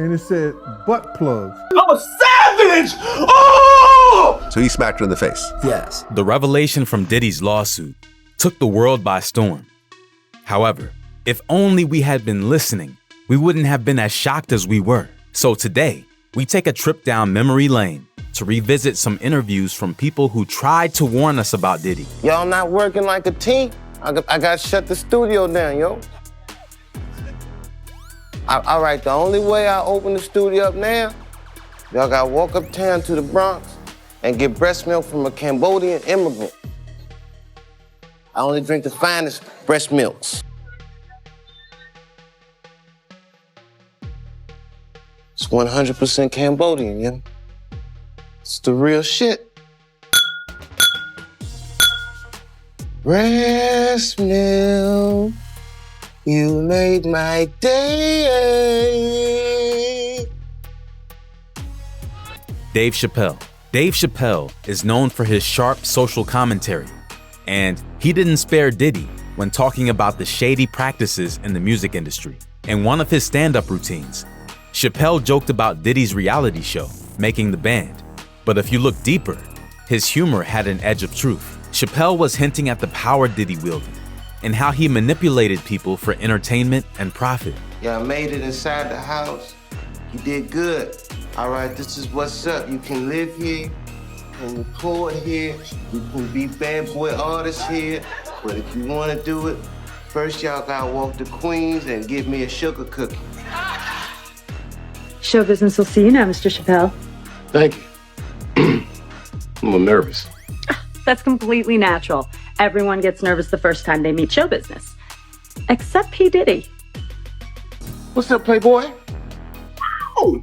And it said butt plugs. I'm a savage! Oh! So he smacked her in the face. Yes. The revelation from Diddy's lawsuit took the world by storm. However, if only we had been listening, we wouldn't have been as shocked as we were. So today, we take a trip down memory lane to revisit some interviews from people who tried to warn us about Diddy. Y'all not working like a team? I got to shut the studio down, yo. All right, the only way I open the studio up now, y'all got to walk uptown to the Bronx and get breast milk from a Cambodian immigrant. I only drink the finest breast milks. It's 100% Cambodian, yo. It's the real shit. Breast milk, you made my day. Dave Chappelle. Dave Chappelle is known for his sharp social commentary, and he didn't spare Diddy when talking about the shady practices in the music industry. In one of his stand-up routines, Chappelle joked about Diddy's reality show, Making the Band. But if you look deeper, his humor had an edge of truth. Chappelle was hinting at the power Diddy wielded and how he manipulated people for entertainment and profit. Yeah, I made it inside the house. You did good. All right, this is what's up. You can live here, you can record here, you can be bad boy artists here. But if you want to do it, first y'all gotta walk to Queens and give me a sugar cookie. Show business will see you now, Mr. Chappelle. Thank you. I'm a little nervous. That's completely natural. Everyone gets nervous the first time they meet show business. Except P. Diddy. What's up, Playboy? Oh!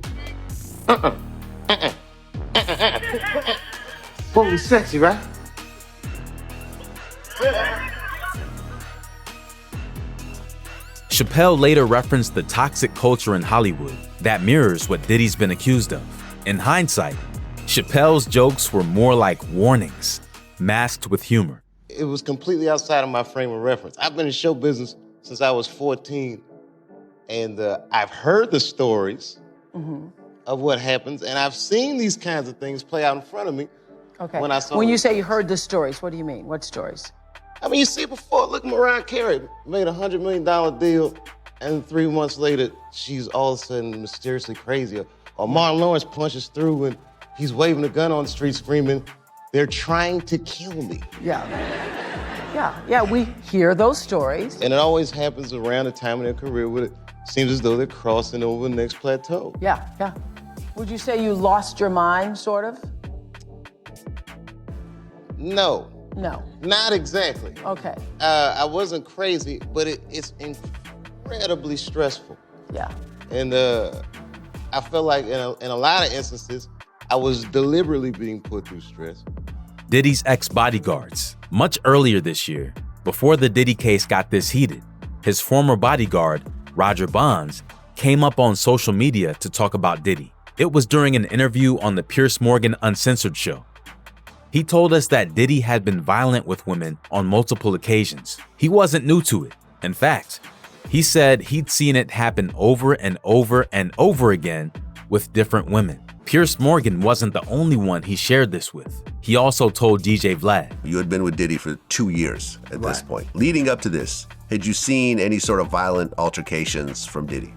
Boy, we sexy, right? Chappelle later referenced the toxic culture in Hollywood that mirrors what Diddy's been accused of. In hindsight, Chappelle's jokes were more like warnings, masked with humor. It was completely outside of my frame of reference. I've been in show business since I was 14, and I've heard the stories of what happens, and I've seen these kinds of things play out in front of me. Okay. When you say you heard the stories, what do you mean? What stories? I mean, you see it before. Look, Mariah Carey made a $100 million deal, and 3 months later, she's all of a sudden mysteriously crazy. Or Martin Lawrence punches through, and he's waving a gun on the street screaming, "They're trying to kill me." Yeah, we hear those stories. And it always happens around the time of their career where it seems as though they're crossing over the next plateau. Yeah. Would you say you lost your mind, sort of? No, not exactly. Okay. I wasn't crazy, but it's incredibly stressful. Yeah. And I felt like in a lot of instances, I was deliberately being put through stress. Diddy's ex-bodyguards. Much earlier this year, before the Diddy case got this heated, his former bodyguard, Roger Bonds, came up on social media to talk about Diddy. It was during an interview on the Piers Morgan Uncensored show. He told us that Diddy had been violent with women on multiple occasions. He wasn't new to it. In fact, he said he'd seen it happen over and over and over again with different women. Piers Morgan wasn't the only one he shared this with. He also told DJ Vlad. You had been with Diddy for 2 years at this point. Leading up to this, had you seen any sort of violent altercations from Diddy?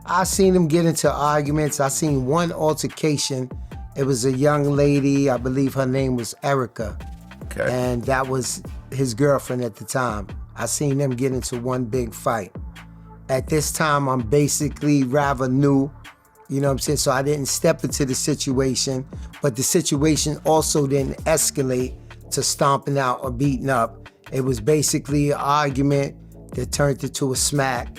I seen him get into arguments. I seen one altercation. It was a young lady, I believe her name was Erica. Okay. And that was his girlfriend at the time. I seen them get into one big fight. At this time, I'm basically rather new. You know what I'm saying? So I didn't step into the situation, but the situation also didn't escalate to stomping out or beating up. It was basically an argument that turned into a smack,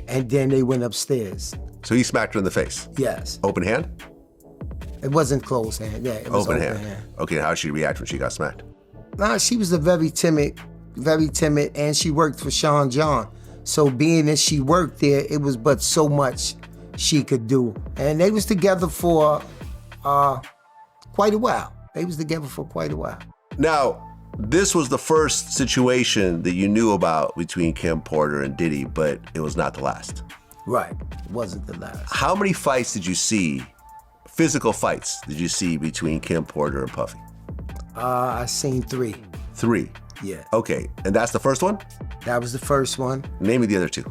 and then they went upstairs. So he smacked her in the face? Yes. Open hand? It wasn't closed hand, yeah, it was open hand. Okay, how did she react when she got smacked? Nah, she was a very timid, and she worked for Sean John. So being that she worked there, it was but so much she could do. And they was together for quite a while. Now, this was the first situation that you knew about between Kim Porter and Diddy, but it was not the last. Right, it wasn't the last. How many fights did you see, physical fights, did you see between Kim Porter and Puffy? I seen 3. 3? Yeah. Okay, and that's the first one? That was the first one. Name me the other 2.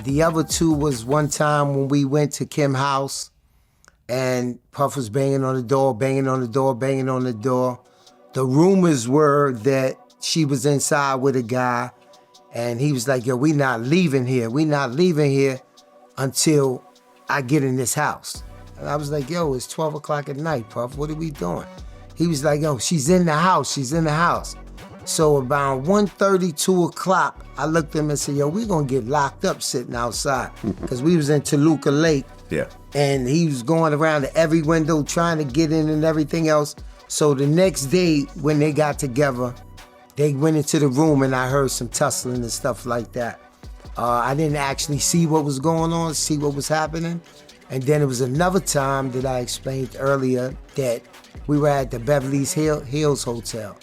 The other 2 was one time when we went to Kim's house and Puff was banging on the door, banging on the door, banging on the door. The rumors were that she was inside with a guy and he was like, yo, we not leaving here. We not leaving here until I get in this house. And I was like, yo, it's 12 o'clock at night, Puff. What are we doing? He was like, yo, she's in the house. She's in the house. So about 1:30, 2 o'clock, I looked at him and said, yo, we gonna get locked up sitting outside. Because we was in Toluca Lake. Yeah. And he was going around to every window trying to get in and everything else. So the next day when they got together, they went into the room and I heard some tussling and stuff like that. I didn't actually see what was going on, see what was happening. And then it was another time that I explained earlier that we were at the Beverly Hills Hotel.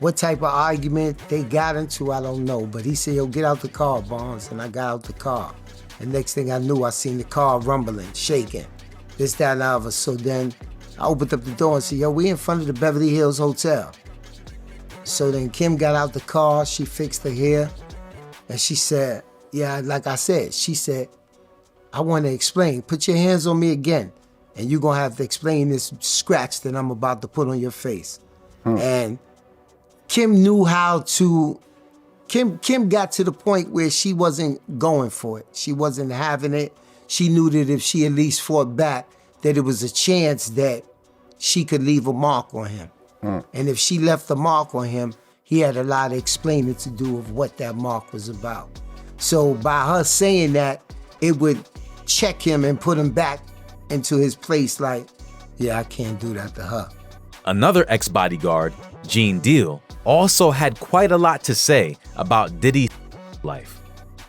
What type of argument they got into, I don't know. But he said, yo, get out the car, Barnes. And I got out the car. And next thing I knew, I seen the car rumbling, shaking, this, that, and the other. So then I opened up the door and said, yo, we in front of the Beverly Hills Hotel. So then Kim got out the car, she fixed her hair, and she said, yeah, like I said, she said, I want to explain. Put your hands on me again, and you're going to have to explain this scratch that I'm about to put on your face. And Kim knew how to, Kim got to the point where she wasn't going for it. She wasn't having it. She knew that if she at least fought back, that it was a chance that she could leave a mark on him. And if she left a mark on him, he had a lot of explaining to do of what that mark was about. So by her saying that, it would check him and put him back into his place like, yeah, I can't do that to her. Another ex-bodyguard, Gene Deal, also had quite a lot to say about Diddy's life.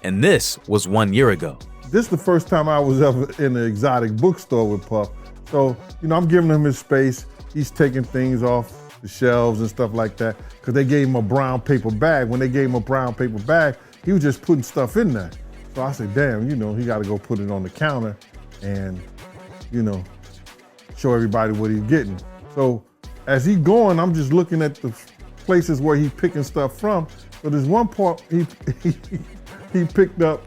And this was 1 year ago. This is the first time I was ever in an exotic bookstore with Puff. So, I'm giving him his space. He's taking things off the shelves and stuff like that, because they gave him a brown paper bag. When they gave him a brown paper bag, he was just putting stuff in there. So I said, damn, he got to go put it on the counter and, show everybody what he's getting. So as he going, I'm just looking at the places where he picking stuff from. So there's one part he picked up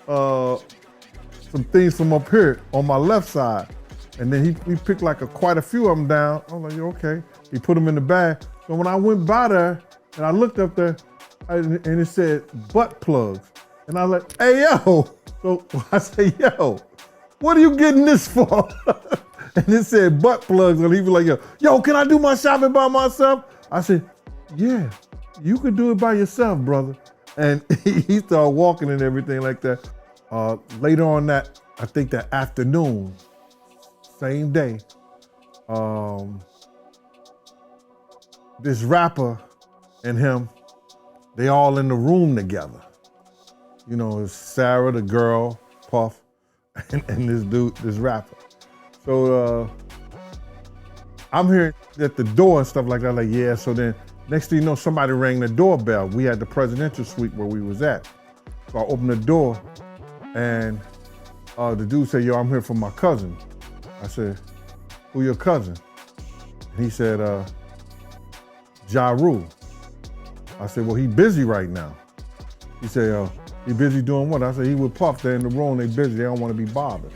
some things from up here on my left side. And then he picked quite a few of them down. I was like, okay. He put them in the bag. So when I went by there and I looked up there and it said butt plugs. And I was like, hey, yo. So I said, yo, what are you getting this for? And it said butt plugs. And he was like, yo, can I do my shopping by myself? I said, yeah, you can do it by yourself, brother. And he started walking and everything like that. Later on I think that afternoon, same day, this rapper and him, they all in the room together. It's Sarah, the girl, Puff, and this dude, this rapper. So I'm here at the door and stuff like that, like, yeah. So then next thing you know, somebody rang the doorbell. We had the presidential suite where we was at. So I opened the door and the dude said, yo, I'm here for my cousin. I said, who your cousin? And he said, Ja Rule. I said, well, he busy right now. He said, he busy doing what? I said, he with Puff, they're in the room, they busy, they don't want to be bothered.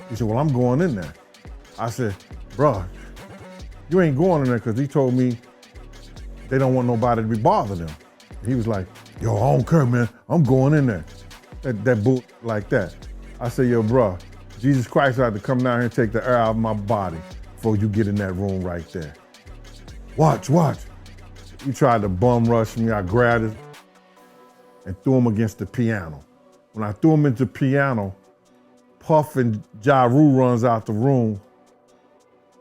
He said, well, I'm going in there. I said, bruh, you ain't going in there because he told me they don't want nobody to be bothering them. He was like, yo, I don't care, man, I'm going in there. That boot like that. I said, yo, bruh, Jesus Christ had to come down here and take the air out of my body before you get in that room right there. Watch. He tried to bum rush me. I grabbed it and threw him against the piano. When I threw him into the piano, Puff and Ja Rule runs out the room.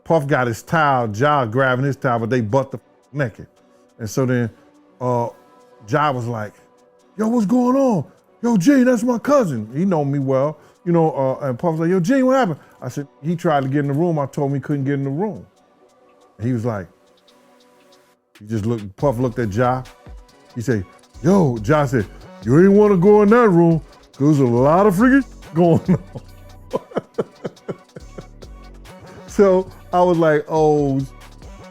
Puff got his towel, Ja grabbing his towel, but they butt the naked. And so then Ja was like, yo, what's going on? Yo, Gene, that's my cousin. He know me well. And Puff was like, yo, Gene, what happened? I said, he tried to get in the room. I told him he couldn't get in the room. And he was like, Puff looked at Ja. He said, yo, Ja said, you ain't want to go in that room because there's a lot of freaking going on? So I was like, oh,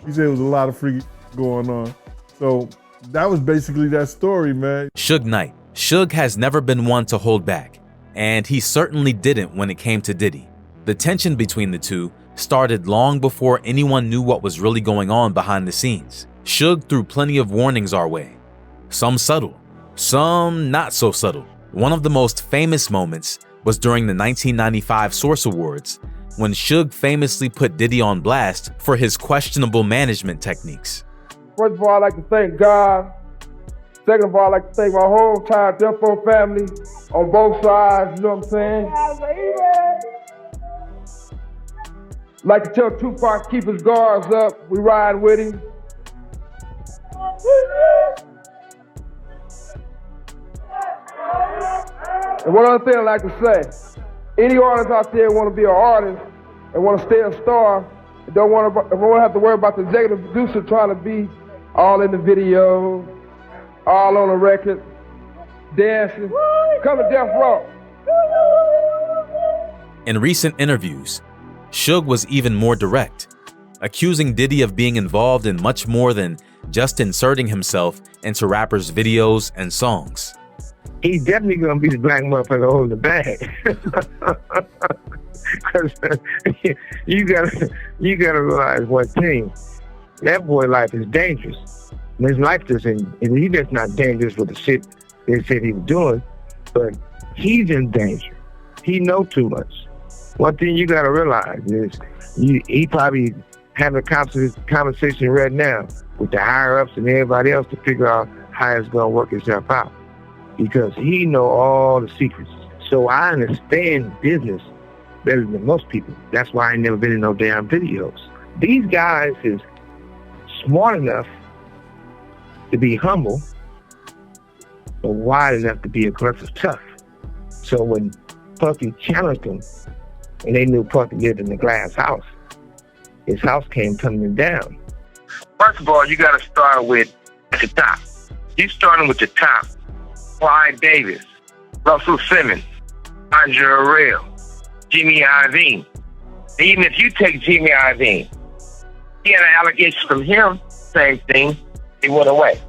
he said it was a lot of freaking going on. So that was basically that story, man. Suge Knight. Suge has never been one to hold back, and he certainly didn't when it came to Diddy. The tension between the two started long before anyone knew what was really going on behind the scenes. Suge threw plenty of warnings our way, some subtle, some not so subtle. One of the most famous moments was during the 1995 Source Awards, when Suge famously put Diddy on blast for his questionable management techniques. First of all, I'd like to thank God. Second of all, I'd like to thank my whole entire Death Row family on both sides, you know what I'm saying? I'd like to tell Tupac to keep his guards up. We ride with him. And one other thing I'd like to say, any artists out there want to be an artist and want to stay a star, and don't want to have to worry about the executive producer trying to be all in the video, all on the record, dancing. Come to Death Row. In recent interviews, Suge was even more direct, accusing Diddy of being involved in much more than just inserting himself into rappers' videos and songs. He's definitely gonna be the black motherfucker holding the bag. Cause you gotta realize one thing. That boy life is dangerous. And his life doesn't, and he just not dangerous with the shit they said he was doing, but he's in danger. He know too much. One thing you gotta realize is he probably having a conversation right now with the higher ups and everybody else to figure out how it's gonna work itself out. Because he know all the secrets. So I understand business better than most people. That's why I ain't never been in no damn videos. These guys is smart enough to be humble, but wide enough to be aggressive tough. So when Puffy challenged him, and they knew Puffy lived in the glass house, his house came tumbling down. First of all, you gotta start with at the top. You starting with the top. Clyde Davis, Russell Simmons, Andre Arell, Jimmy Iovine. Even if you take Jimmy Iovine, he had an allegation from him, same thing, he went away.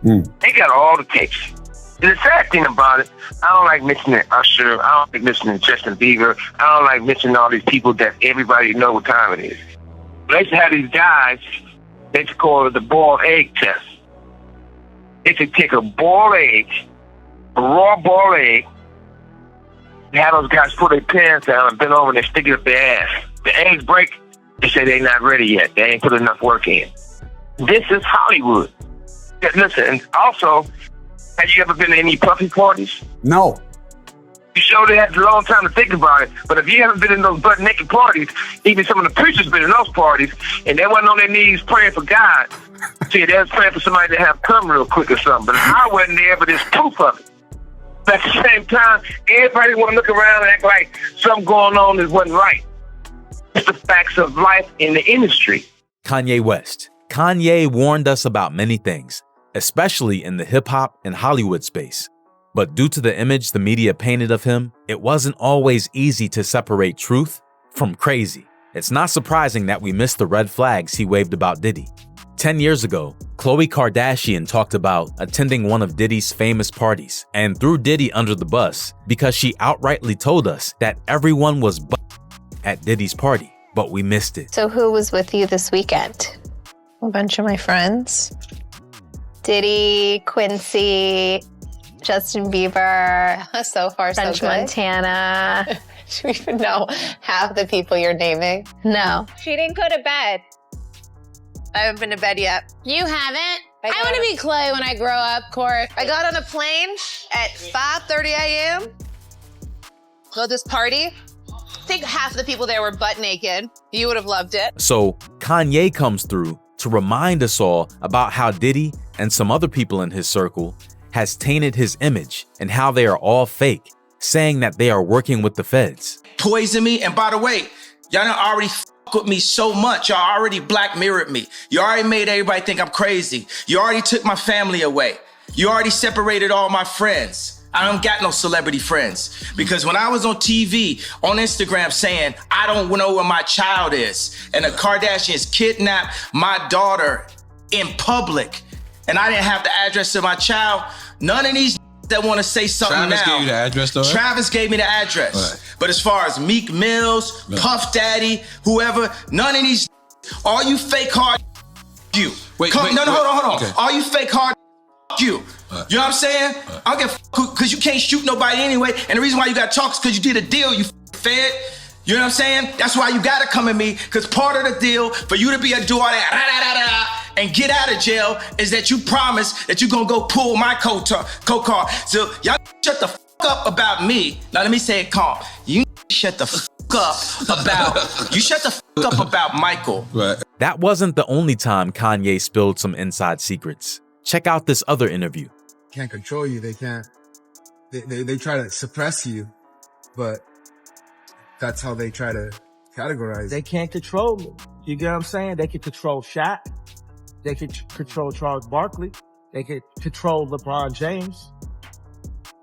They got all the tapes. And the sad thing about it, I don't like mentioning Usher, I don't like mentioning Justin Bieber, I don't like mentioning all these people that everybody know what time it is. They used to have these guys, they used to call it the boiled egg test. They should take a boiled egg, a raw boiled egg, and have those guys put their pants down and bend over and they stick it up their ass. The eggs break, they say they're not ready yet. They ain't put enough work in. This is Hollywood. Listen, and also, have you ever been to any Puffy parties? No. You sure they had a long time to think about it, but if you haven't been in those butt naked parties, even some of the preachers been in those parties, and they wasn't on their knees praying for God. See, they was praying for somebody to have come real quick or something, but I wasn't there, but there's proof of it. But at the same time, everybody want to look around and act like something going on that wasn't right. It's the facts of life in the industry. Kanye West. Kanye warned us about many things, especially in the hip-hop and Hollywood space. But due to the image the media painted of him, it wasn't always easy to separate truth from crazy. It's not surprising that we missed the red flags he waved about Diddy. 10 years ago, Khloe Kardashian talked about attending one of Diddy's famous parties and threw Diddy under the bus because she outrightly told us that everyone was at Diddy's party, but we missed it. So who was with you this weekend? A bunch of my friends. Diddy, Quincy, Justin Bieber, so far so good. French Montana. Do you even know half the people you're naming? No. She didn't go to bed. I haven't been to bed yet. You haven't? I want to be Clay when I grow up, Court. I got on a plane at 5:30 a.m. Go to this party. I think half the people there were butt naked. You would have loved it. So Kanye comes through to remind us all about how Diddy and some other people in his circle has tainted his image and how they are all fake, saying that they are working with the feds. Poison me, and by the way, y'all done already with me so much. Y'all already black mirrored me. You already made everybody think I'm crazy. You already took my family away. You already separated all my friends. I don't got no celebrity friends. Because when I was on TV, on Instagram saying, I don't know where my child is, and the Kardashians kidnapped my daughter in public, and I didn't have the address of my child, none of these that want to say something Travis now. gave you the address, though, right? Travis gave me the address. Right. But as far as Meek Mills, Puff Daddy, whoever, none of these, all you fake hard you. Hold on. Okay. All you fake hard you. Right. You know what I'm saying? Right. I don't give because you can't shoot nobody anyway. And the reason why you got to talk is because you did a deal, you fed. You know what I'm saying? That's why you got to come at me, because part of the deal for you to be a do all that and get out of jail is that you promise that you're going to go pull my co-car. So y'all shut the fuck up about me. Now let me say it calm. You shut the fuck up about Michael. Right. That wasn't the only time Kanye spilled some inside secrets. Check out this other interview. Can't control you. They can't. They try to suppress you, but that's how they try to categorize. They can't control me. You get what I'm saying? They can control Shaq. They can control Charles Barkley. They can control LeBron James.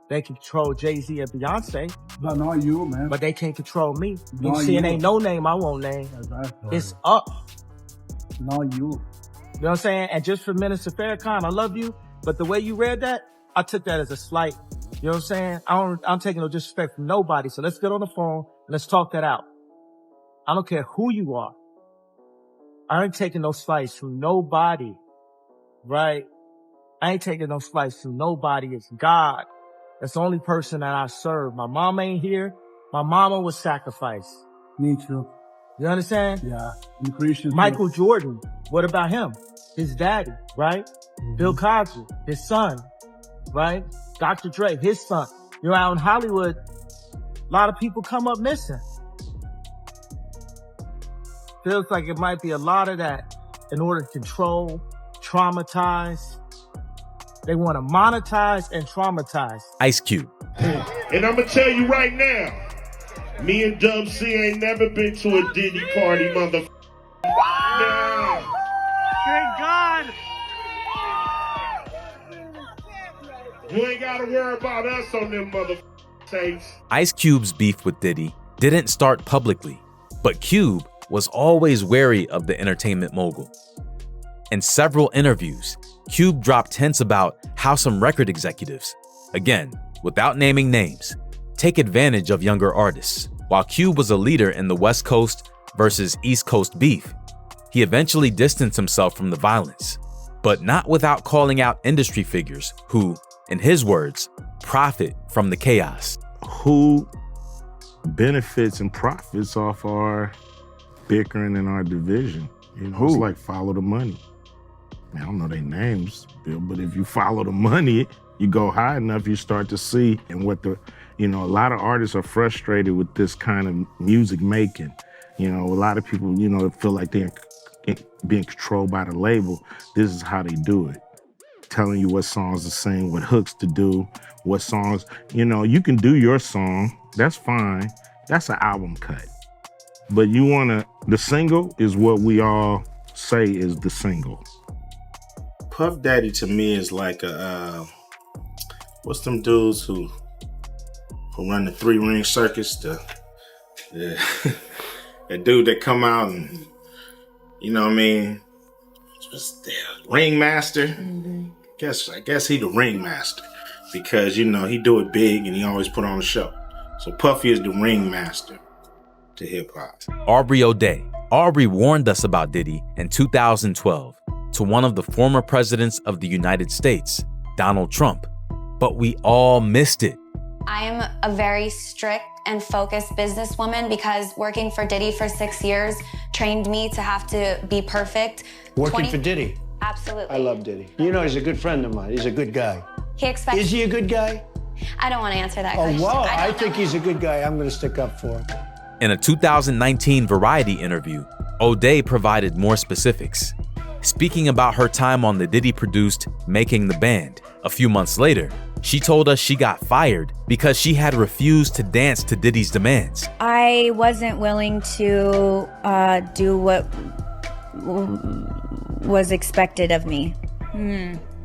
They can control Jay-Z and Beyonce. But not you, man. But they can't control me. You Not see, it you. ain't no name I won't name. Exactly. It's up. Not you. You know what I'm saying? And just for Minister Farrakhan, I love you, but the way you read that, I took that as a slight. You know what I'm saying? I'm taking no disrespect from nobody. So let's get on the phone and let's talk that out. I don't care who you are. I ain't taking no slights from nobody. Right? I ain't taking no slights from nobody. It's God. That's the only person that I serve. My mom ain't here. My mama was sacrificed. Me too. You understand? Yeah. I'm Christian. Michael Jordan. What about him? His daddy, right? Mm-hmm. Bill Cosby, his son, right? Dr. Dre, his son. You know, out in Hollywood, a lot of people come up missing. Feels like it might be a lot of that in order to control, traumatize. They want to monetize and traumatize. Ice Cube. And I'm going to tell you right now, me and Dub C ain't never been to a Diddy party, motherfucker. No. Thank God. You ain't got to worry about us on them motherfucking tapes. Ice Cube's beef with Diddy didn't start publicly, but Cube was always wary of the entertainment mogul. In several interviews, Cube dropped hints about how some record executives, again, without naming names, take advantage of younger artists. While Cube was a leader in the West Coast versus East Coast beef, he eventually distanced himself from the violence, but not without calling out industry figures who, in his words, profit from the chaos. Who benefits and profits off our bickering in our division? You know, it's like follow the money. I don't know their names, Bill, but if you follow the money, you go high enough, you start to see. And what a lot of artists are frustrated with this kind of music making. You know, a lot of people, feel like they're being controlled by the label. This is how they do it. Telling you what songs to sing, what hooks to do, what songs, you can do your song, that's fine. That's an album cut. But the single is what we all say is the single. Puff Daddy to me is like what's them dudes who run the 3-ring circus? The dude that come out and, just the ringmaster. Mm-hmm. I guess he the ringmaster because, he do it big and he always put on a show. So Puffy is the ringmaster to hip hop. Aubrey O'Day. Aubrey warned us about Diddy in 2012 to one of the former presidents of the United States, Donald Trump, but we all missed it. I am a very strict and focused businesswoman because working for Diddy for 6 years trained me to have to be perfect. Working for Diddy? Absolutely. I love Diddy. He's a good friend of mine. He's a good guy. He expects... Is he a good guy? I don't want to answer that question. Oh, wow. I think he's a good guy. I'm going to stick up for him. In a 2019 Variety interview, O'Day provided more specifics. Speaking about her time on the Diddy-produced Making the Band, a few months later, she told us she got fired because she had refused to dance to Diddy's demands. I wasn't willing to do what was expected of me.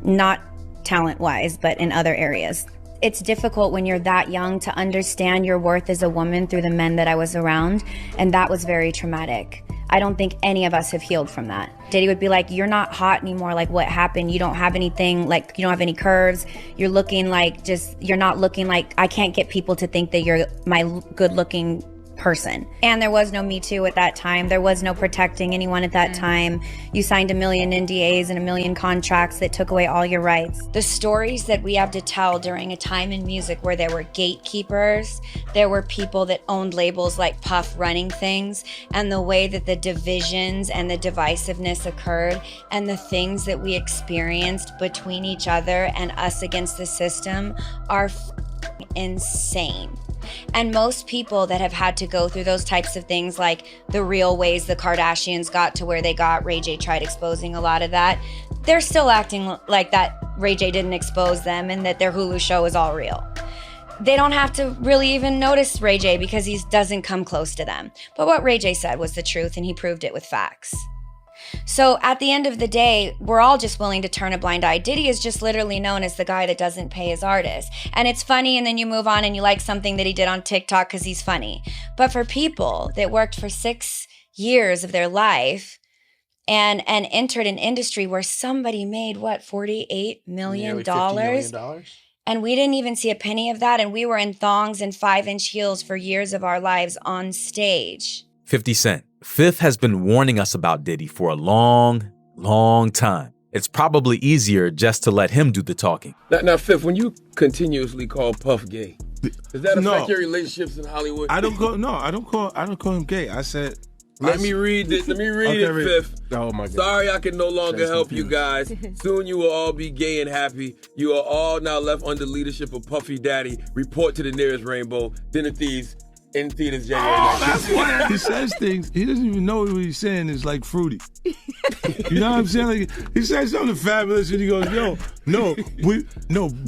Not talent-wise, but in other areas. it's difficult when you're that young to understand your worth as a woman through the men that I was around, and that was very traumatic. I don't think any of us have healed from that. Diddy would be like, you're not hot anymore, like what happened? You don't have anything, like you don't have any curves. You're looking like you're not looking like, I can't get people to think that you're my good looking person. And there was no Me Too at that time. There was no protecting anyone at that time. You signed a million NDAs and a million contracts that took away all your rights. The stories that we have to tell during a time in music where there were gatekeepers, there were people that owned labels like Puff running things, and the way that the divisions and the divisiveness occurred and the things that we experienced between each other and us against the system are insane. And most people that have had to go through those types of things, like the real ways the Kardashians got to where they got, Ray J tried exposing a lot of that, they're still acting like that Ray J didn't expose them and that their Hulu show is all real. They don't have to really even notice Ray J because he doesn't come close to them. But what Ray J said was the truth, and he proved it with facts. So at the end of the day, we're all just willing to turn a blind eye. Diddy is just literally known as the guy that doesn't pay his artists. And it's funny, and then you move on and you like something that he did on TikTok because he's funny. But for people that worked for 6 years of their life and entered an industry where somebody made, what, $48 million? Nearly $50 million? And we didn't even see a penny of that, and we were in thongs and 5-inch heels for years of our lives on stage. 50 Cent. Fifth has been warning us about Diddy for a long, long time. It's probably easier just to let him do the talking. Now, Fifth, when you continuously call Puff gay, does that affect your relationships in Hollywood? I don't call him gay. I said, Let me read it, Fifth. Oh my God. Sorry I can no longer help you guys. Soon you will all be gay and happy. You are all now left under leadership of Puffy Daddy. Report to the nearest rainbow. Dinner Thieves in theaters January 19th. He says things, he doesn't even know what he's saying is like fruity. You know what I'm saying? Like, he says something fabulous and he goes, but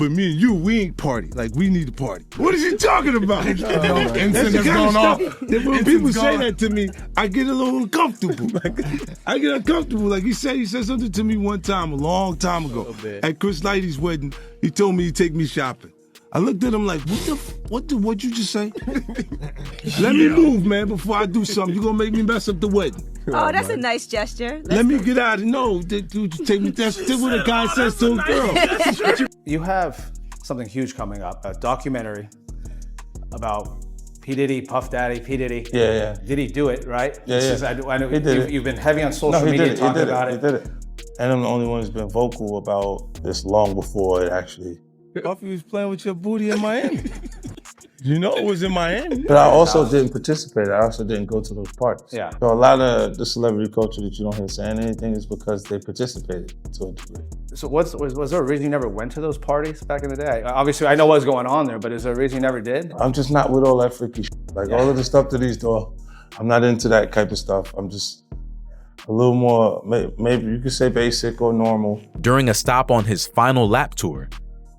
me and you, we ain't party. Like, we need to party. What is he talking about? That's the kind of stuff that when people say that to me, I get a little uncomfortable. I get uncomfortable. Like, he said something to me one time, a long time ago, at Chris Lighty's wedding. He told me he'd take me shopping. I looked at him like, what'd you just say? Let me move, man, before I do something. You're gonna make me mess up the wedding. Oh, that's a nice gesture. Let me get out of no, dude, take me. That's what a guy says to a girl. You have something huge coming up, a documentary about P. Diddy, Puff Daddy, P. Diddy. Yeah. Did he do it, right? Yeah. I know He did it. You've been heavy on social media talking about it. He did it. And I'm the only one who's been vocal about this long before it actually. Puffy was playing with your booty in Miami. You know it was in Miami. But I also didn't participate. I also didn't go to those parties. Yeah. So a lot of the celebrity culture that you don't hear saying anything is because they participated to a degree. So was there a reason you never went to those parties back in the day? Obviously, I know what's going on there, but is there a reason you never did? I'm just not with all that freaky shit. Like all of the stuff that he's doing, I'm not into that type of stuff. I'm just a little more, maybe you could say basic or normal. During a stop on his final lap tour,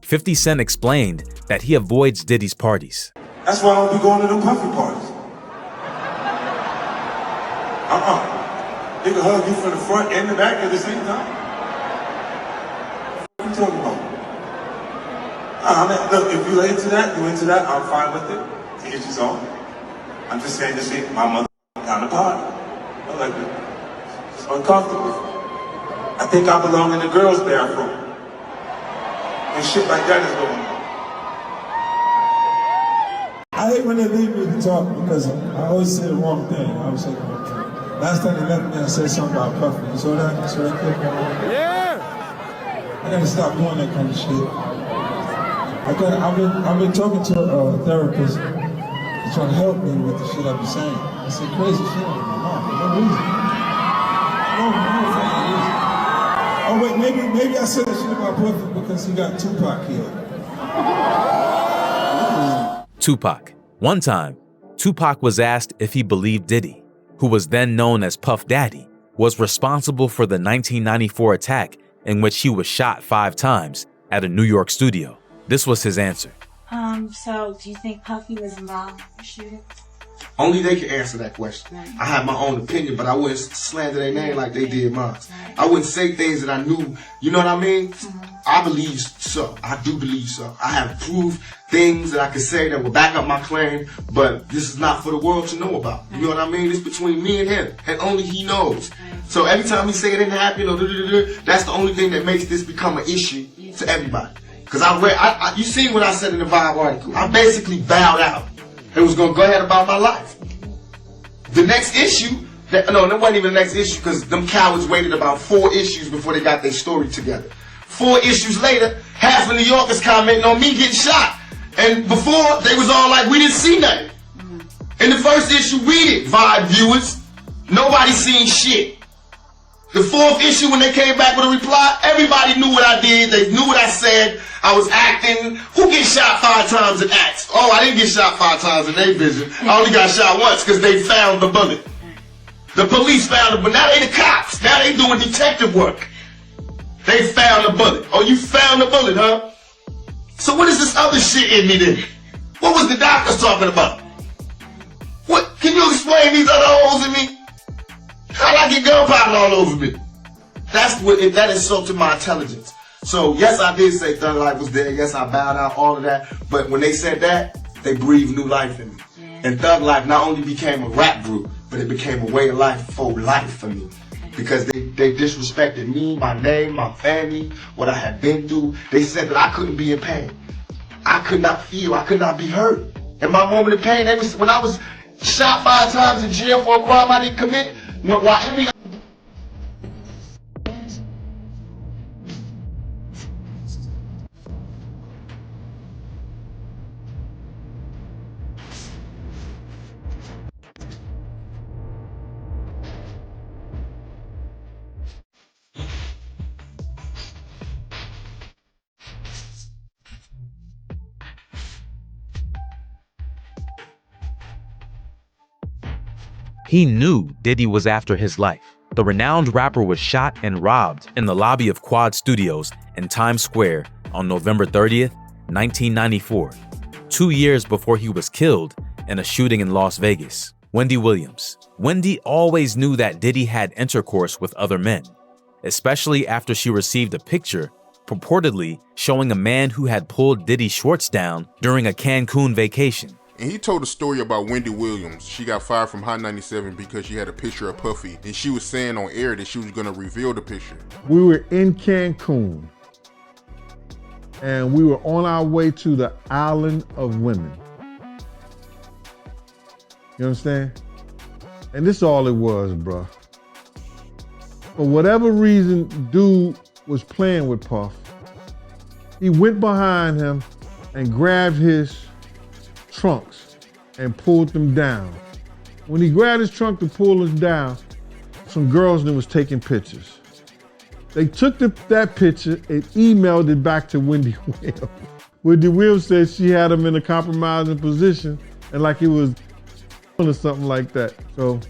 50 Cent explained that he avoids Diddy's parties. That's why I don't be going to them Puffy parties. They can hug you from the front and the back at the same time. What are you talking about? Look, if you're into that, I'm fine with it. To each his own. I'm just saying this ain't my mother kind of party. I like it. It's uncomfortable. I think I belong in the girls' bathroom. And shit like that is going on. I hate when they leave me to talk because I always say the wrong thing. I always say the wrong thing. Last time they left me, I said something about Puffy. You saw that? You saw that clip? Yeah! I gotta stop doing that kind of shit. I've been talking to a therapist. He's trying to help me with the shit I be saying. I say crazy shit out of my mouth for no reason. No fucking reason. Oh wait, maybe I said that shit about Puffy because he got Tupac killed. Tupac. One time, Tupac was asked if he believed Diddy, who was then known as Puff Daddy, was responsible for the 1994 attack in which he was shot 5 times at a New York studio. This was his answer. So do you think Puffy was involved in the shooting? Only they can answer that question. I have my own opinion, but I wouldn't slander their name like they did mine. I wouldn't say things that I knew, you know what I mean? I believe so. I do believe so. I have proved things that I can say that will back up my claim, but this is not for the world to know about. You know what I mean? It's between me and him, and only he knows. So every time he say it didn't happen, or that's the only thing that makes this become an issue to everybody. Because you seen what I said in the Vibe article. I basically bowed out and was gonna go ahead about my life. The next issue, that wasn't even the next issue, because them cowards waited about 4 issues before they got their story together. 4 issues later, half of New Yorkers commenting on me getting shot. And before, they was all like, we didn't see nothing. In the first issue, we did, Vibe viewers. Nobody seen shit. The 4th issue, when they came back with a reply, everybody knew what I did. They knew what I said. I was acting. Who gets shot 5 times in acts? Oh, I didn't get shot 5 times in their vision. I only got shot once because they found the bullet. The police found it, but now they the cops. Now they doing detective work. They found the bullet. Oh, you found the bullet, huh? So what is this other shit in me then? What was the doctors talking about? What? Can you explain these other holes in me? How'd I get gunpowder all over me? That insulted my intelligence. So yes, I did say Thug Life was there. Yes, I bowed out, all of that. But when they said that, they breathed new life in me. And Thug Life not only became a rap group, but it became a way of life for life for me. Because they disrespected me, my name, my family, what I had been through. They said that I couldn't be in pain. I could not feel, I could not be hurt. In my moment of pain, when I was shot 5 times in jail for a crime I didn't commit, He knew Diddy was after his life. The renowned rapper was shot and robbed in the lobby of Quad Studios in Times Square on November 30th, 1994, 2 years before he was killed in a shooting in Las Vegas. Wendy Williams. Wendy always knew that Diddy had intercourse with other men, especially after she received a picture purportedly showing a man who had pulled Diddy's shorts down during a Cancun vacation. And he told a story about Wendy Williams. She got fired from Hot 97 because she had a picture of Puffy, and she was saying on air that she was going to reveal the picture. We were in Cancun, and we were on our way to the Island of Women. You understand? And this is all it was, bruh. For whatever reason, dude was playing with Puff. He went behind him and grabbed his trunks and pulled them down. When he grabbed his trunk to pull them down, some girls that was taking pictures. They took that picture and emailed it back to Wendy Williams. Wendy Williams said she had him in a compromising position and like it was or something like that. So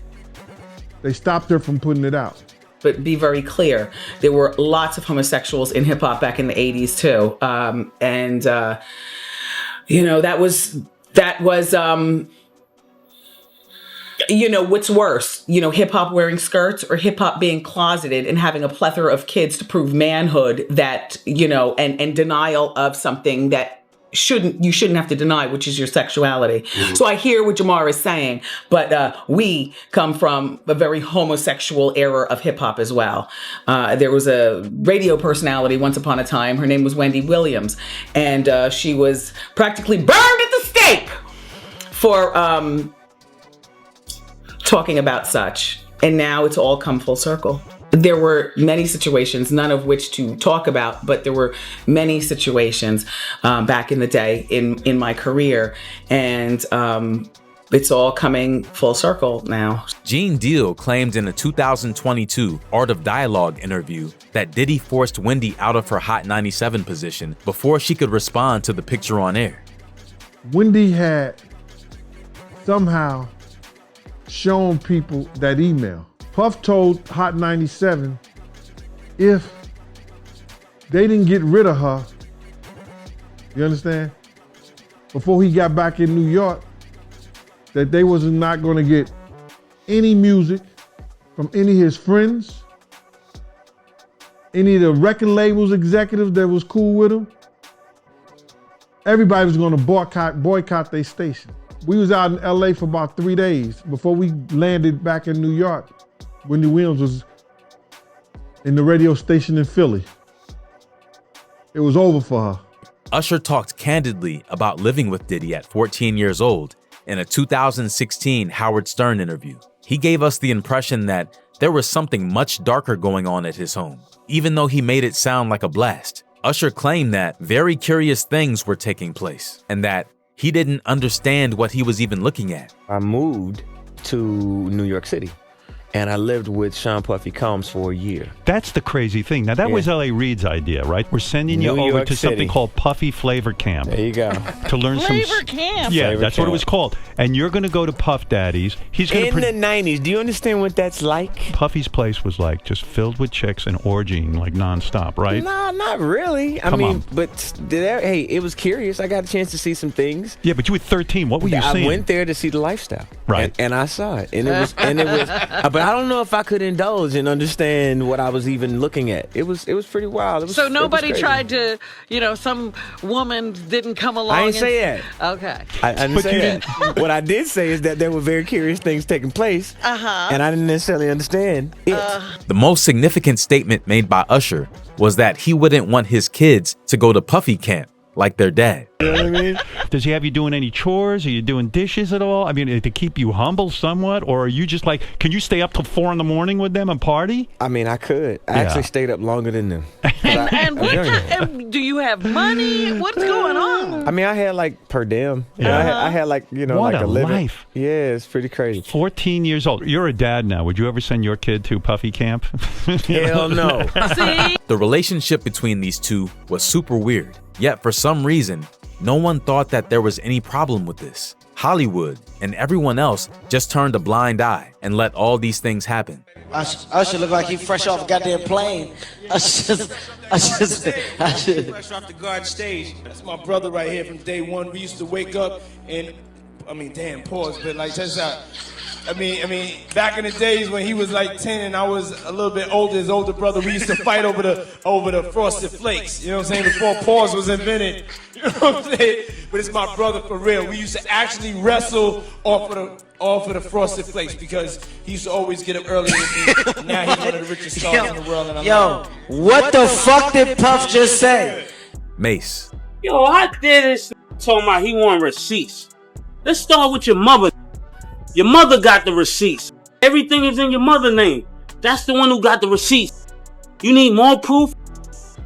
they stopped her from putting it out. But be very clear, there were lots of homosexuals in hip hop back in the 80s too. That was, what's worse, hip hop wearing skirts or hip hop being closeted and having a plethora of kids to prove manhood that, and denial of something that you shouldn't have to deny, which is your sexuality. Mm-hmm. So I hear what Jamar is saying, but we come from a very homosexual era of hip hop as well. There was a radio personality once upon a time. Her name was Wendy Williams, and she was practically burned at the stake for talking about such. And now it's all come full circle. There were many situations, none of which to talk about, but there were many situations back in the day in my career. And it's all coming full circle now. Gene Deal claimed in a 2022 Art of Dialogue interview that Diddy forced Wendy out of her Hot 97 position before she could respond to the picture on air. Wendy had somehow shown people that email. Puff told Hot 97 if they didn't get rid of her, you understand, before he got back in New York, that they was not going to get any music from any of his friends, any of the record labels executives that was cool with him, everybody was gonna boycott their station. We was out in LA for about 3 days before we landed back in New York. Wendy Williams was in the radio station in Philly. It was over for her. Usher talked candidly about living with Diddy at 14 years old in a 2016 Howard Stern interview. He gave us the impression that there was something much darker going on at his home, even though he made it sound like a blast. Usher claimed that very curious things were taking place and that he didn't understand what he was even looking at. I moved to New York City and I lived with Sean Puffy Combs for a year. That's the crazy thing. Now, that was L.A. Reid's idea, right? We're sending you New over York to City. something called Puffy Flavor Camp. There you go. To learn Flavor Camp. Yeah, Flavor that's what it Camp. was called. And you're going to go to Puff Daddy's. He's going In the 90s, do you understand what that's like? Puffy's place was like just filled with chicks and orgying like nonstop, right? No, not really. Come on. But hey, it was curious. I got a chance to see some things. Yeah, but you were 13. What were you seeing? I went there to see the lifestyle. Right. And I saw it. And it was but I don't know if I could indulge and understand what I was even looking at. It was pretty wild. It was, So nobody it was crazy. tried to, some woman didn't come along. I didn't say that. Okay. I didn't say that. What I did say is that there were very curious things taking place. And I didn't necessarily understand it. The most significant statement made by Usher was that he wouldn't want his kids to go to Puffy camp like their dad. You know what I mean? Does he have you doing any chores? Are you doing dishes at all? I mean, to keep you humble somewhat? Or are you just like, can you stay up till 4 a.m. with them and party? I mean, I could. I actually stayed up longer than them. And do you have money? What's going on? I mean, I had like per diem. Yeah. I had like, What like a a living. life. Yeah, it's pretty crazy. 14 years old. You're a dad now. Would you ever send your kid to Puffy camp? Hell no. See? The relationship between these two was super weird. Yet for some reason, no one thought that there was any problem with this. Hollywood and everyone else just turned a blind eye and let all these things happen. Usher look like he fresh off a goddamn plane. Usher Fresh off the garden stage. That's my brother right here from day one. We used to wake up and, pause, but like, check this out. I mean, back in the days when he was like 10 and I was a little bit older, his older brother, we used to fight over the Frosted Flakes. You know what I'm saying? Before pause was invented. You know what I'm saying? But it's my brother for real. We used to actually wrestle off of the Frosted Flakes because he used to always get up early with me. Now he's one of the richest stars in the world. And I love him. what the fuck did Puff just say? Mase. Yo, I did this. Told my he want receipts. Let's start with your mother. Your mother got the receipts. Everything is in your mother's name. That's the one who got the receipts. You need more proof?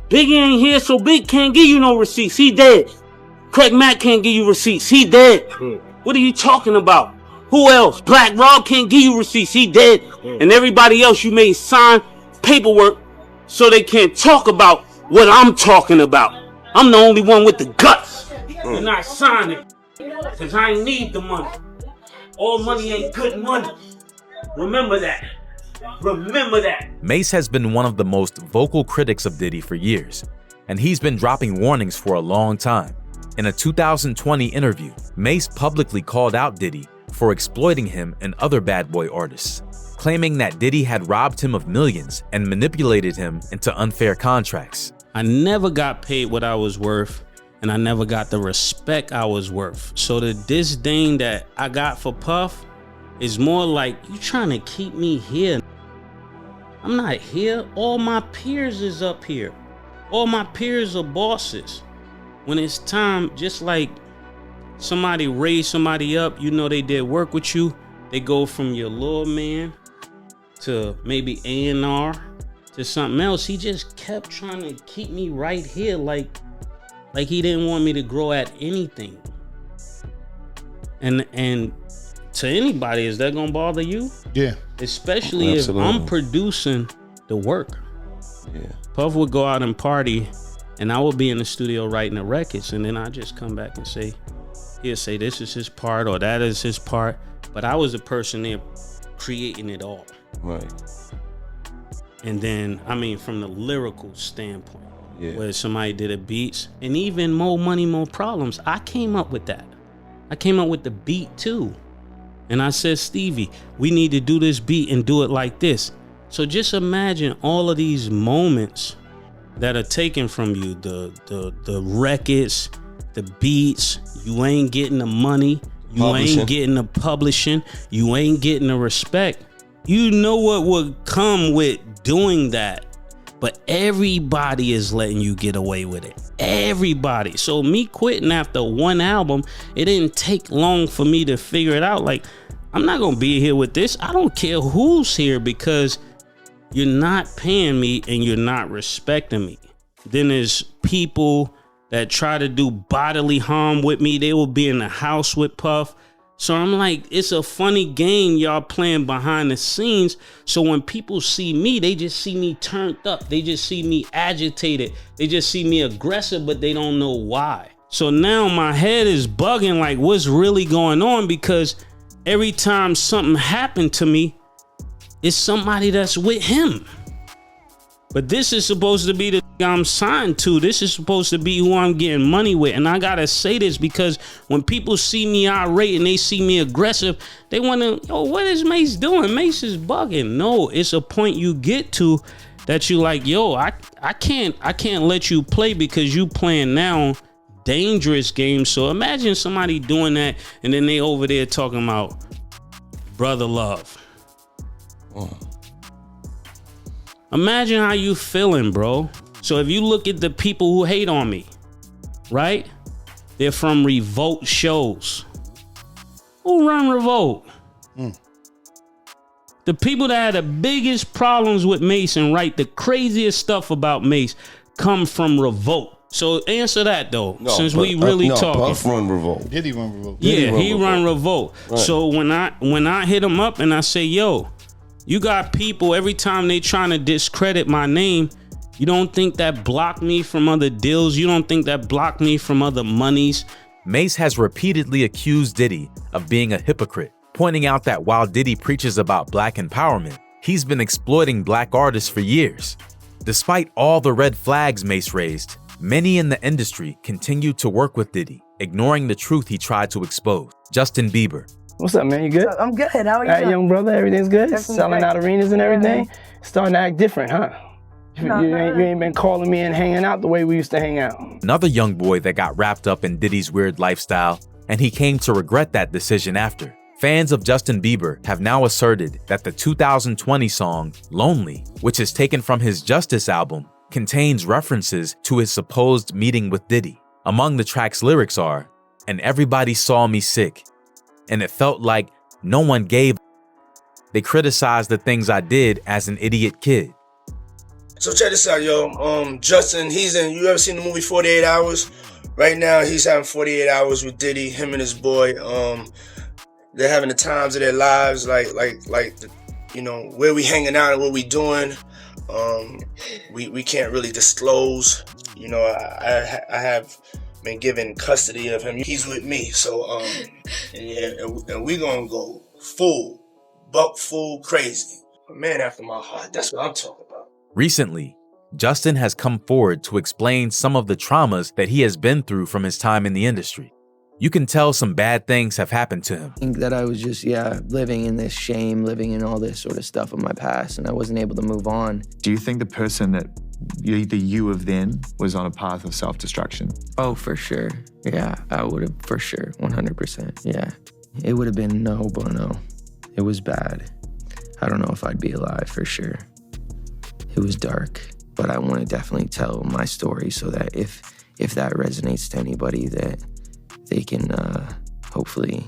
Biggie ain't here, so Big can't give you no receipts. He dead. Craig Mack can't give you receipts. He dead. What are you talking about? Who else? Black Rob can't give you receipts. He dead. And everybody else you made sign paperwork so they can't talk about what I'm talking about. I'm the only one with the guts. You're not signing. Because I ain't need the money. All money ain't good money. Remember that. Remember that. Mase has been one of the most vocal critics of Diddy for years, and he's been dropping warnings for a long time. In a 2020 interview, Mase publicly called out Diddy for exploiting him and other bad boy artists, claiming that Diddy had robbed him of millions and manipulated him into unfair contracts. I never got paid what I was worth, and I never got the respect I was worth. So the disdain that I got for Puff is more like, you trying to keep me here. I'm not here. All my peers is up here. All my peers are bosses. When it's time, just like somebody raised somebody up, you know they did work with you, they go from your little man to maybe A&R to something else. He just kept trying to keep me right here like he didn't want me to grow at anything. And to anybody, is that gonna bother you? Yeah. Especially Absolutely. if I'm producing the work. Yeah. Puff would go out and party, and I would be in the studio writing the records, and then I just come back and say, he'll say this is his part or that is his part, but I was the person there creating it all. Right. And then, I mean, from the lyrical standpoint, Yeah. where somebody did a beats, and even More Money, More Problems, I came up with that. I came up with the beat too. And I said, Stevie, we need to do this beat and do it like this. So just imagine all of these moments that are taken from you, the records, the beats. You ain't getting the money, you ain't getting the publishing, you ain't getting the respect. You know what would come with doing that, but everybody is letting you get away with it. Everybody. So me quitting after one album, it didn't take long for me to figure it out. Like, I'm not gonna be here with this. I don't care who's here, because you're not paying me and you're not respecting me. Then there's people that try to do bodily harm with me. They will be in the house with Puff. So I'm like, it's a funny game y'all playing behind the scenes. So when people see me, they just see me turned up. They just see me agitated. They just see me aggressive, but they don't know why. So now my head is bugging, like, what's really going on? Because every time something happened to me, it's somebody that's with him. But this is supposed to be the I'm signed to. This is supposed to be who I'm getting money with. And I gotta say this, because when people see me irate and they see me aggressive, they wanna, oh, what is Mase doing? Mase is bugging. No, it's a point you get to that you like, yo, I can't let you play, because you playing now dangerous games. So imagine somebody doing that and then they over there talking about brother love. Imagine how you feeling, bro. So if you look at the people who hate on me, right? They're from Revolt shows. Who run Revolt? The people that had the biggest problems with Mase and write the craziest stuff about Mase come from Revolt. So answer that though, since we really talking. Puff run Revolt. Diddy run Revolt. Yeah, he run Revolt. Right. So when I hit him up and I say, yo, you got people every time they trying to discredit my name, you don't think that blocked me from other deals? You don't think that blocked me from other monies? Mase has repeatedly accused Diddy of being a hypocrite, pointing out that while Diddy preaches about black empowerment, he's been exploiting black artists for years. Despite all the red flags Mase raised, many in the industry continue to work with Diddy, ignoring the truth he tried to expose. Justin Bieber. What's up, man? You good? I'm good. How are you? All right, young brother, everything's good? Everything's Selling great. out arenas and everything? Starting to act different, huh? You ain't been calling me and hanging out the way we used to hang out. Another young boy that got wrapped up in Diddy's weird lifestyle, and he came to regret that decision after. Fans of Justin Bieber have now asserted that the 2020 song, Lonely, which is taken from his Justice album, contains references to his supposed meeting with Diddy. Among the track's lyrics are, "And everybody saw me sick, and it felt like no one gave." They criticized the things I did as an idiot kid. So check this out, yo. Justin, you ever seen the movie 48 Hours? Right now, he's having 48 hours with Diddy, him and his boy. They're having the times of their lives, like where we hanging out and what we doing. We can't really disclose. I have been given custody of him. He's with me, so and we gonna go full crazy. A man after my heart. That's what I'm talking about. Recently, Justin has come forward to explain some of the traumas that he has been through from his time in the industry. You can tell some bad things have happened to him. I think that I was just, living in this shame, living in all this sort of stuff of my past, and I wasn't able to move on. Do you think the person that the you of then was on a path of self-destruction? Oh, for sure. Yeah, I would have, for sure, 100%. Yeah. It would have been no bueno. It was bad. I don't know if I'd be alive, for sure. It was dark, but I want to definitely tell my story so that if that resonates to anybody, that they can hopefully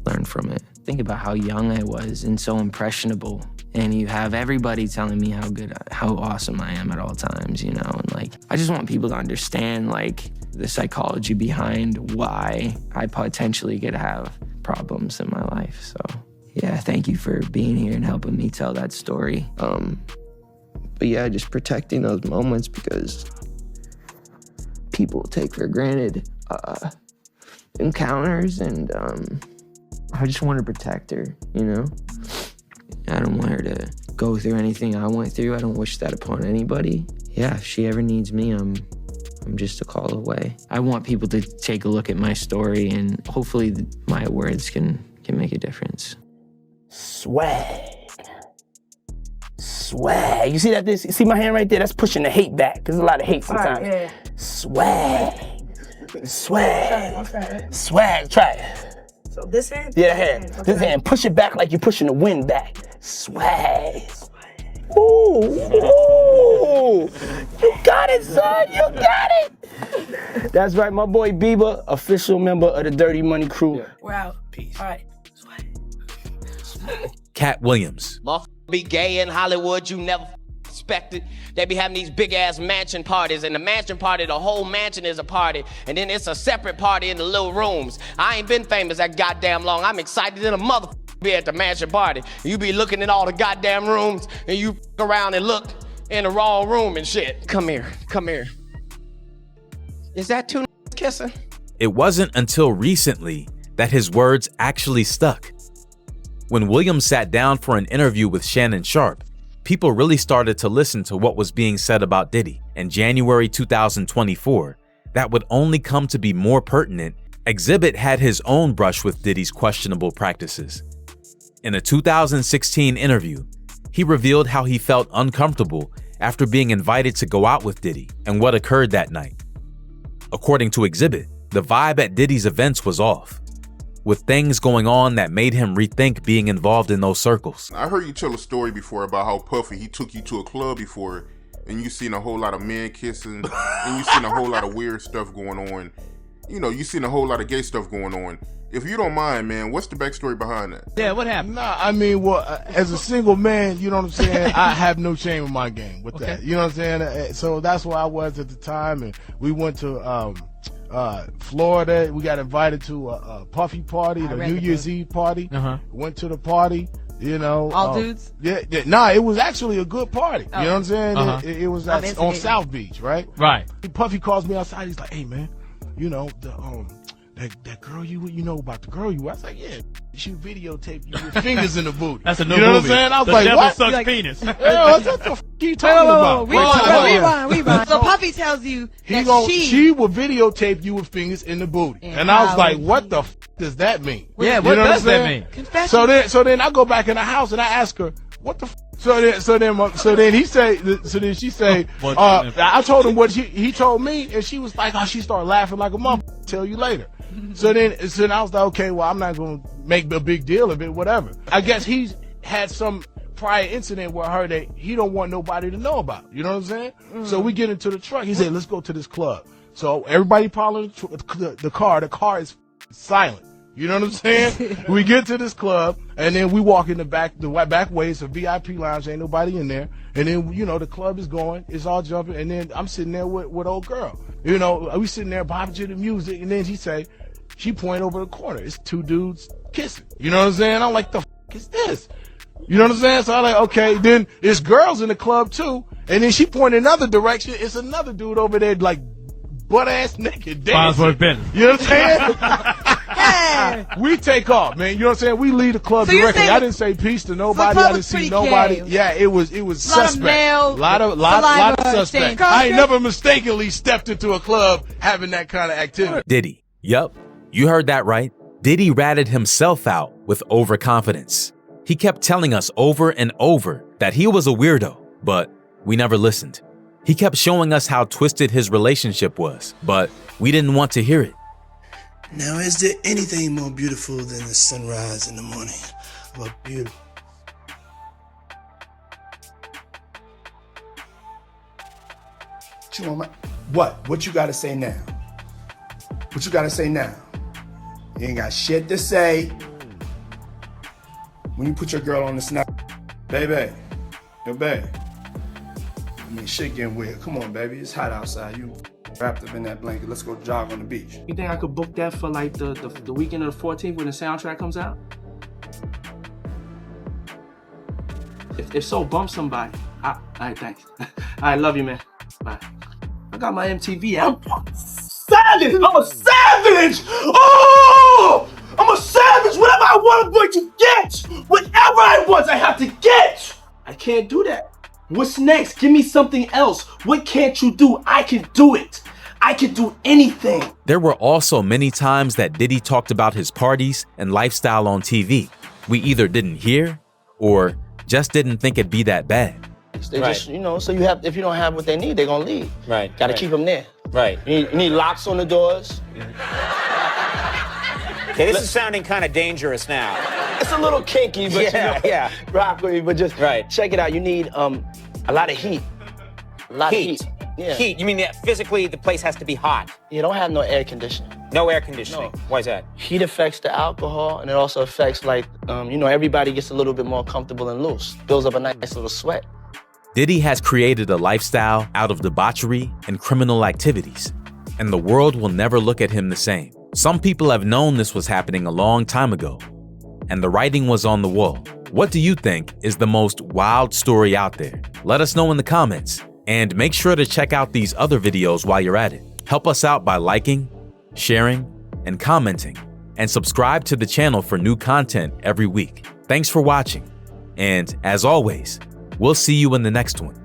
learn from it. Think about how young I was and so impressionable. And you have everybody telling me how awesome I am at all times, and I just want people to understand the psychology behind why I potentially could have problems in my life. So yeah, thank you for being here and helping me tell that story. But yeah, just protecting those moments, because people take for granted encounters, and I just want to protect her, I don't want her to go through anything I went through. I don't wish that upon anybody. Yeah, if she ever needs me, I'm just a call away. I want people to take a look at my story, and hopefully my words can make a difference. Swag. Swag. You see that? You see my hand right there? That's pushing the hate back. There's a lot of hate sometimes. Right, yeah. Swag. Swag. Swag. Try it. So this hand? Yeah, hand. Okay. This hand. Push it back like you're pushing the wind back. Swag. Ooh. You got it, son. You got it. That's right, my boy Bieber, official member of the Dirty Money crew. We're out. Peace. All right. Cat Williams. Be gay in Hollywood, you never expected. They be having these big ass mansion parties, and the mansion party, the whole mansion is a party, and then it's a separate party in the little rooms. I ain't been famous that goddamn long. I'm excited than a mother be at the mansion party. You be looking in all the goddamn rooms, and you around and look in the wrong room and shit. Come here. Is that two kissing? It wasn't until recently that his words actually stuck. When Williams sat down for an interview with Shannon Sharpe, people really started to listen to what was being said about Diddy. In January 2024, that would only come to be more pertinent. Exhibit had his own brush with Diddy's questionable practices. In a 2016 interview, he revealed how he felt uncomfortable after being invited to go out with Diddy and what occurred that night. According to Exhibit, the vibe at Diddy's events was off, with things going on that made him rethink being involved in those circles. I heard you tell a story before about how Puffy, he took you to a club before and you seen a whole lot of men kissing and you seen a whole lot of weird stuff going on. You know, you seen a whole lot of gay stuff going on. If you don't mind, man, what's the backstory behind that? Yeah, what happened? Nah, I mean, well, as a single man, you know what I'm saying? I have no shame in my game with that. You know what I'm saying? So that's where I was at the time, and we went to Florida. We got invited to a Puffy party, the New Year's Eve party. Went to the party. You know, all dudes? Yeah. Nah, it was actually a good party. You know what I'm saying? It was on South Beach, right? Right. Puffy calls me outside. He's like, "Hey, man, you know that girl you know about the girl you?" I was like, "Yeah." She videotaped you with fingers in the booty. That's a new movie. movie. What I'm saying? I was The like, Devil what? Sucks Penis. Yeah, what the f*** are you talking about? Rewind. So Puffy tells you that she will videotape you with fingers in the booty. And I was like, what the f*** does that mean? Yeah, what does that mean? Confession. So then I go back in the house and I ask her, what the f***? So then she say, I told him what he told me, and she was like, oh, she started laughing like a mother. Tell you later. So then I was like, okay, well, I'm not going to make a big deal of it, whatever. I guess he's had some prior incident with her that he don't want nobody to know about. You know what I'm saying? So we get into the truck. He said, let's go to this club. So everybody following the car. The car is silent. You know what I'm saying? We get to this club, and then we walk in the back way. It's a VIP lounge. Ain't nobody in there. And then, you know, the club is going. It's all jumping. And then I'm sitting there with old girl. You know, we sitting there bopping to the music. And then she point over the corner. It's two dudes kissing. You know what I'm saying? I'm like, the f*** is this? You know what I'm saying? So I'm like, okay. Then there's girls in the club, too. And then she point in another direction. It's another dude over there, like, butt-ass naked dancing. You know what I'm saying? We take off, man. You know what I'm saying? We leave the club directly. I didn't say peace to nobody. I didn't see nobody. Gay. Yeah, it was suspect. A lot of suspect. I ain't never mistakenly stepped into a club having that kind of activity. Diddy. Yup, you heard that right. Diddy ratted himself out with overconfidence. He kept telling us over and over that he was a weirdo, but we never listened. He kept showing us how twisted his relationship was, but we didn't want to hear it. Now, is there anything more beautiful than the sunrise in the morning? Well, beautiful. What you gotta say now? What you gotta say now? You ain't got shit to say. When you put your girl on the snap, baby, yo, babe. I mean, shit getting weird. Come on, baby, it's hot outside. You wrapped up in that blanket. Let's go jog on the beach. You think I could book that for like the weekend of the 14th when the soundtrack comes out? If so, bump somebody. All right, thanks. All right, love you, man. Bye. I got my MTV out. Savage! I'm a savage! Oh! I'm a savage! Whatever I want, I'm going to get! Whatever I want, I have to get! I can't do that. What's next? Give me something else. What can't you do? I can do it. I can do anything. There were also many times that Diddy talked about his parties and lifestyle on TV. We either didn't hear or just didn't think it'd be that bad. They just, so you have, if you don't have what they need, they're gonna leave. Right. Gotta keep them there. Right. You need locks on the doors. Okay, this is sounding kind of dangerous now. It's a little kinky, but yeah. Rock with me, but just check it out. You need a lot of heat. A lot of heat. Yeah. Heat. You mean that physically the place has to be hot? You don't have no air conditioning. No air conditioning. No. Why is that? Heat affects the alcohol, and it also affects everybody gets a little bit more comfortable and loose. Builds up a nice little sweat. Diddy has created a lifestyle out of debauchery and criminal activities, and the world will never look at him the same. Some people have known this was happening a long time ago, and the writing was on the wall. What do you think is the most wild story out there? Let us know in the comments, and make sure to check out these other videos while you're at it. Help us out by liking, sharing, and commenting, and subscribe to the channel for new content every week. Thanks for watching, and as always, we'll see you in the next one.